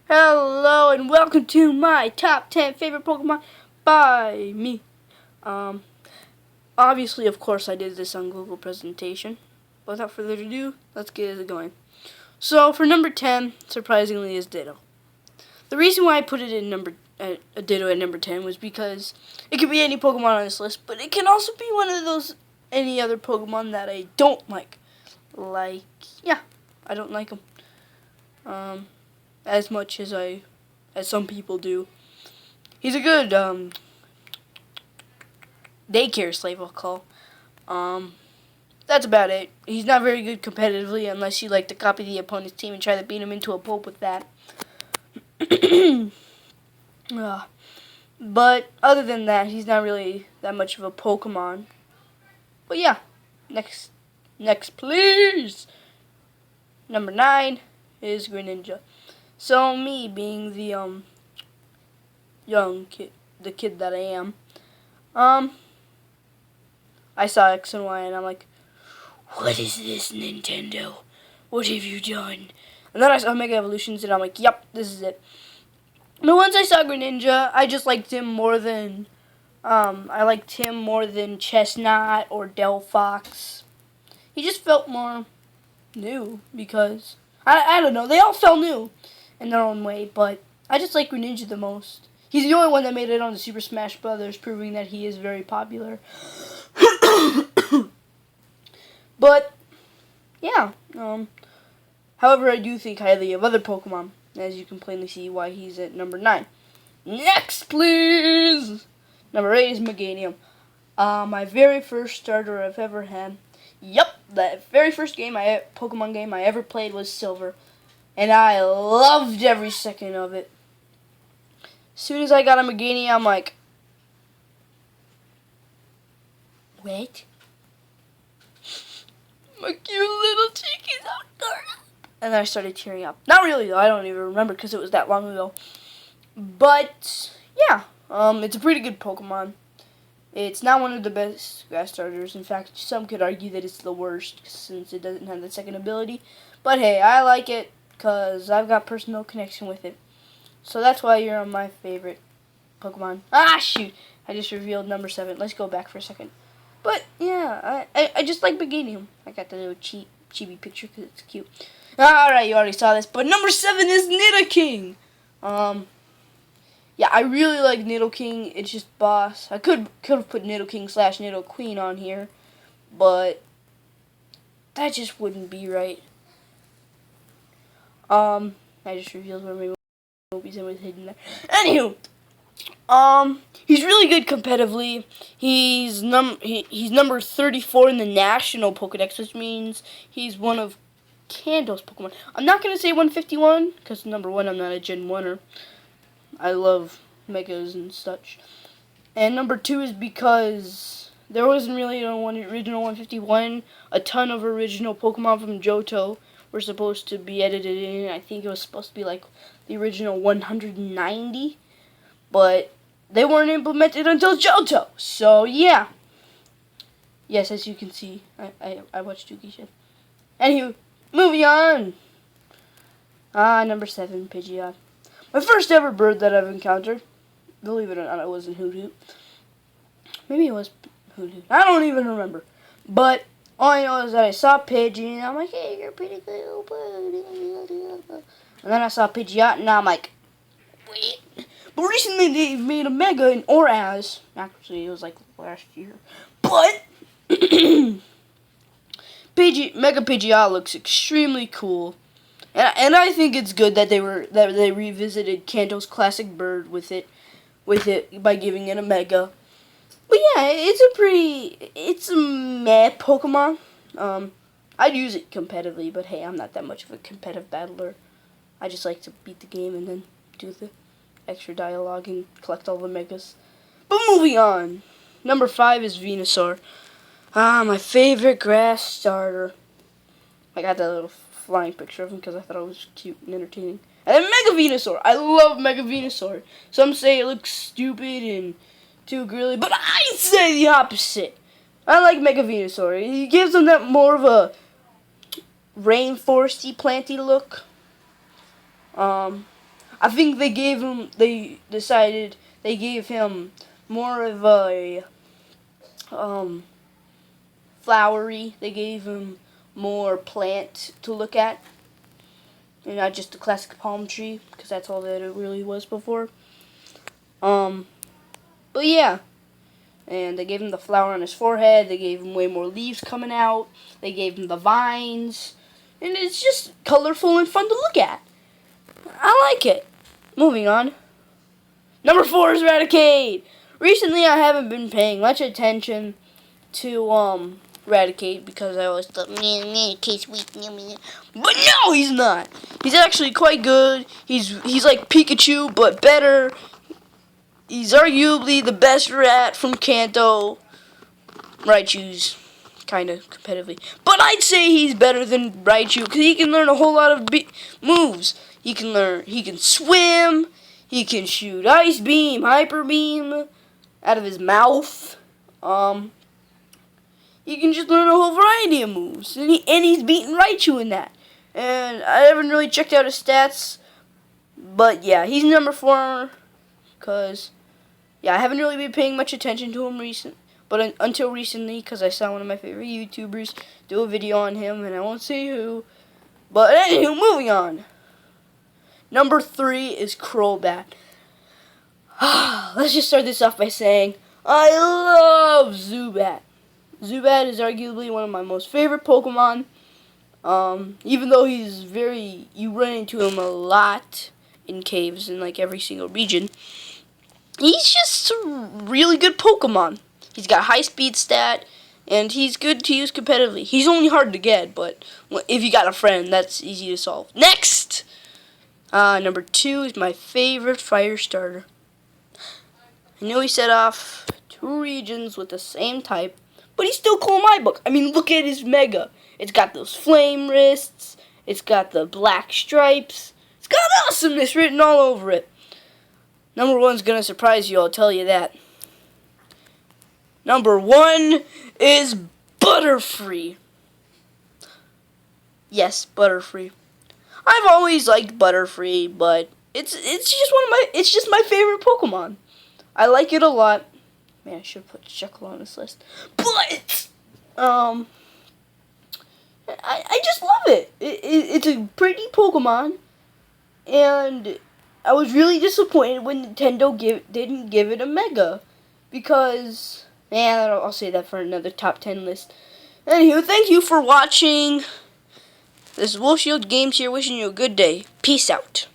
Hello and welcome to my top 10 favorite Pokemon by me. Um, Obviously, of course, I did this on Google presentation. But without further ado, let's get it going. So for number 10, surprisingly, is Ditto. The reason why I put it in Ditto at number 10 was because it could be any Pokemon on this list, but it can also be one of those any other Pokemon that I don't like. I don't like them. As much as some people do. He's a good daycare slave, I'll call. That's about it. He's not very good competitively unless you like to copy the opponent's team and try to beat him into a pulp with that. But other than that, he's not really that much of a Pokemon. But yeah, next please. Number 9 is Greninja. So me being the young kid, the kid that I am, I saw X and Y and I'm like, what is this, Nintendo? What have you done? And then I saw Mega Evolutions and I'm like, yep, this is it. But once I saw Greninja, I just liked him more than Chestnut or Delphox. He just felt more new because I don't know, they all felt new in their own way, but I just like Greninja the most. He's the only one that made it on the Super Smash Brothers, proving that he is very popular. But yeah, however, I do think highly of other Pokemon, as you can plainly see why he's at number 9. Next, please! Number 8 is Meganium. My very first starter I've ever had. Yep, the very first Pokemon game I ever played was Silver, and I loved every second of it. As soon as I got a Meganium, I'm like, wait, my cute little cheekies are torn up. And then I started tearing up. Not really though, I don't even remember because it was that long ago. But yeah, it's a pretty good Pokemon. It's not one of the best grass starters. In fact, some could argue that it's the worst since it doesn't have the second ability. But hey, I like it because I've got personal connection with it. So that's why you're on my favorite Pokemon. Ah, shoot! I just revealed number 7. Let's go back for a second. But yeah, I just like Meganium. I got the little chibi picture because it's cute. Alright, you already saw this. But number 7 is Nidoking. Yeah, I really like Nidoking. It's just boss. I could have put Nidoking / Nidoqueen on here, but that just wouldn't be right. I just revealed where my movies was hidden there. Anywho, he's really good competitively. He's number 34 in the national Pokedex, which means he's one of Kanto's Pokemon. I'm not gonna say 151 because number 1, I'm not a Gen 1er. I love Megas and such. And number 2 is because there wasn't really an original 151. A ton of original Pokemon from Johto were supposed to be edited in. I think it was supposed to be like the original 190. But they weren't implemented until Johto. So yeah. Yes, as you can see, I watched Doogie Chef. Anywho, moving on. Number 7, Pidgeot. My first ever bird that I've encountered. Believe it or not, it wasn't Hoot Hoot. Maybe it was Hoot Hoot. I don't even remember. But all I know is that I saw Pidgey, and I'm like, hey, you're a pretty good little bird. And then I saw Pidgeot, and I'm like, wait. But recently they made a Mega in Oraz. Actually, it was like last year. But Mega Pidgeot looks extremely cool. And I think it's good that they revisited Kanto's classic bird with it by giving it a Mega. But yeah, it's a meh Pokemon. I'd use it competitively, but hey, I'm not that much of a competitive battler. I just like to beat the game and then do the extra dialogue and collect all the Megas. But moving on, number 5 is Venusaur. My favorite grass starter. I got that little flying picture of him because I thought it was cute and entertaining. And then Mega Venusaur. I love Mega Venusaur. Some say it looks stupid and too girly, but I say the opposite. I like Mega Venusaur. He gives him that more of a rainforesty, planty look. I think they decided they gave him more of a flowery. They gave him more plant to look at, and not just a classic palm tree, because that's all that it really was before. But yeah, and they gave him the flower on his forehead. They gave him way more leaves coming out. They gave him the vines, and it's just colorful and fun to look at. I like it. Moving on. Number 4 is Raticate. Recently, I haven't been paying much attention to Raticate because I always thought, man, Raticate's weak. But no, he's not. He's actually quite good. He's like Pikachu, but better. He's arguably the best rat from Kanto. Raichu's kind of competitively. But I'd say he's better than Raichu because he can learn a whole lot of moves. He can swim. He can shoot Ice Beam, Hyper Beam out of his mouth. He can just learn a whole variety of moves. And he's beaten Raichu in that. And I haven't really checked out his stats. But yeah, he's number 4 because I haven't really been paying much attention to him until recently, because I saw one of my favorite YouTubers do a video on him, and I won't say who. But anywho, moving on. Number 3 is Crobat. Let's just start this off by saying I love Zubat. Zubat is arguably one of my most favorite Pokemon. Even though you run into him a lot in caves in like every single region. He's just a really good Pokemon. He's got high speed stat, and he's good to use competitively. He's only hard to get, but if you got a friend, that's easy to solve. Next! Number 2 is my favorite fire starter. I know he set off 2 regions with the same type, but he's still cool in my book. I mean, look at his Mega. It's got those flame wrists. It's got the black stripes. It's got awesomeness written all over it. Number 1's gonna surprise you, I'll tell you that. Number 1 is Butterfree. Yes, Butterfree. I've always liked Butterfree, but it's just my favorite Pokemon. I like it a lot. Man, I should have put Jekyll on this list. But I just love it. It's a pretty Pokemon, and I was really disappointed when Nintendo didn't give it a Mega, because, I'll say that for another top 10 list. Anywho, thank you for watching. This is Wolf Shield Games here, wishing you a good day. Peace out.